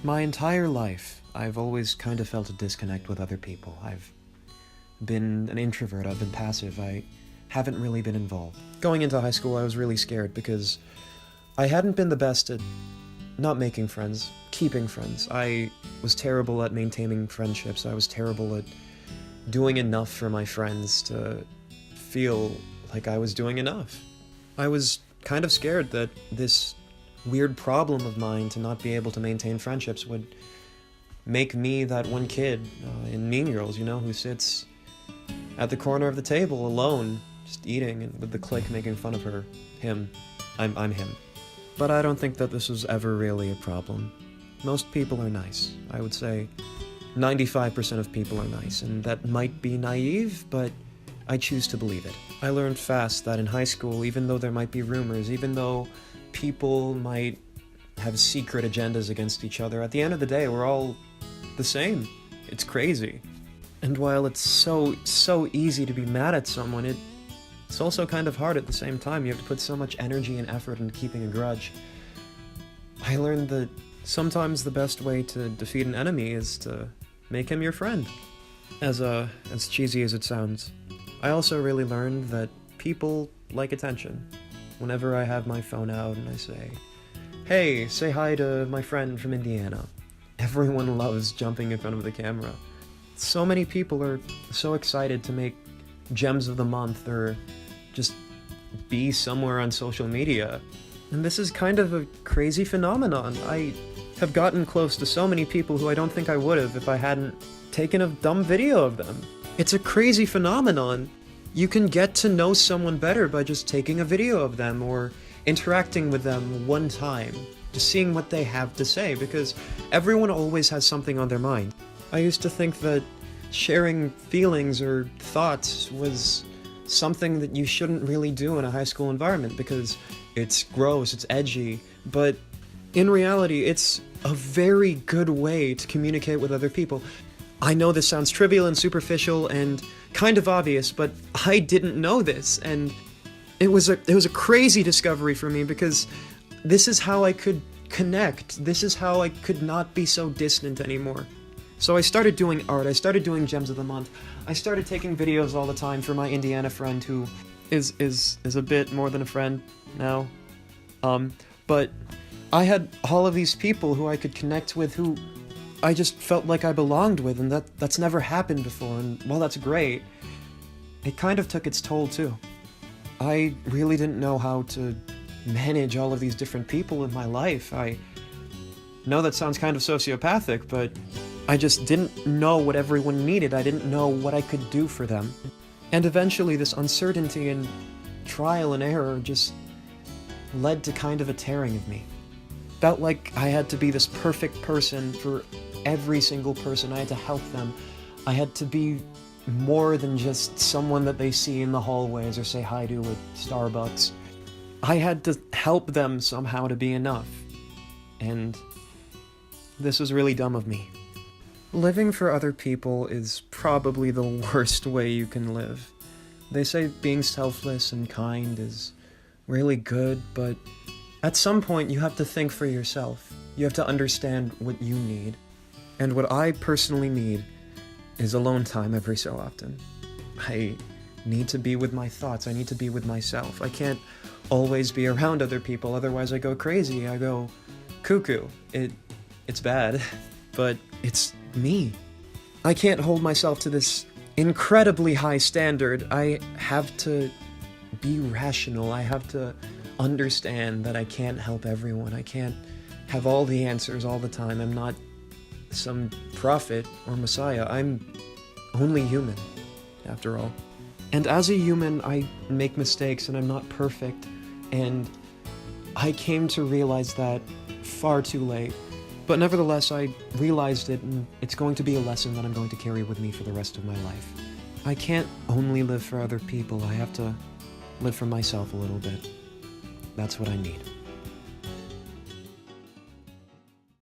My entire life, I've always kind of felt a disconnect with other people. I've been an introvert, I've been passive, I haven't really been involved. Going into high school, I was really scared because I hadn't been the best at not making friends, keeping friends. I was terrible at maintaining friendships. I was terrible at doing enough for my friends to feel like I was doing enough. I was kind of scared that this weird problem of mine to not be able to maintain friendships would make me that one kid in Mean Girls, you know, who sits at the corner of the table alone, just eating and with the clique making fun of him. I'm him. But I don't think that this was ever really a problem. Most people are nice. I would say 95% of people are nice, and that might be naive, but I choose to believe it. I learned fast that in high school, even though there might be rumors, even though people might have secret agendas against each other, at the end of the day, we're all the same. It's crazy. And while it's so easy to be mad at someone, it's also kind of hard at the same time. You have to put so much energy and effort into keeping a grudge. I learned that sometimes the best way to defeat an enemy is to make him your friend. As cheesy as it sounds. I also really learned that people like attention. Whenever I have my phone out and I say, "Hey, say hi to my friend from Indiana," everyone loves jumping in front of the camera. So many people are so excited to make gems of the month or just be somewhere on social media. And this is kind of a crazy phenomenon. I have gotten close to so many people who I don't think I would have if I hadn't taken a dumb video of them. It's a crazy phenomenon. You can get to know someone better by just taking a video of them or interacting with them one time, just seeing what they have to say, because everyone always has something on their mind. I used to think that sharing feelings or thoughts was something that you shouldn't really do in a high school environment because it's gross, it's edgy, but in reality, it's a very good way to communicate with other people. I know this sounds trivial and superficial and kind of obvious, but I didn't know this, and it was a crazy discovery for me because this is how I could connect. This is how I could not be so distant anymore. So I started doing art, I started doing Gems of the Month, I started taking videos all the time for my Indiana friend who is a bit more than a friend now. But I had all of these people who I could connect with who I just felt like I belonged with, and that's never happened before, and while that's great, it kind of took its toll too. I really didn't know how to manage all of these different people in my life. I know that sounds kind of sociopathic, but I just didn't know what everyone needed. I didn't know what I could do for them. And eventually this uncertainty and trial and error just led to kind of a tearing of me. Felt like I had to be this perfect person for every single person. I had to help them. I had to be more than just someone that they see in the hallways or say hi to at Starbucks. I had to help them somehow to be enough. And this was really dumb of me. Living for other people is probably the worst way you can live. They say being selfless and kind is really good, but at some point you have to think for yourself. You have to understand what you need. And what I personally need is alone time every so often. I need to be with my thoughts. I need to be with myself. I can't always be around other people, otherwise I go crazy. I go cuckoo. It's bad, but it's me. I can't hold myself to this incredibly high standard. I have to be rational. I have to understand that I can't help everyone. I can't have all the answers all the time. I'm not some prophet or messiah. I'm only human, after all. And as a human, I make mistakes and I'm not perfect. And I came to realize that far too late. But nevertheless, I realized it, and it's going to be a lesson that I'm going to carry with me for the rest of my life. I can't only live for other people. I have to live for myself a little bit. That's what I need.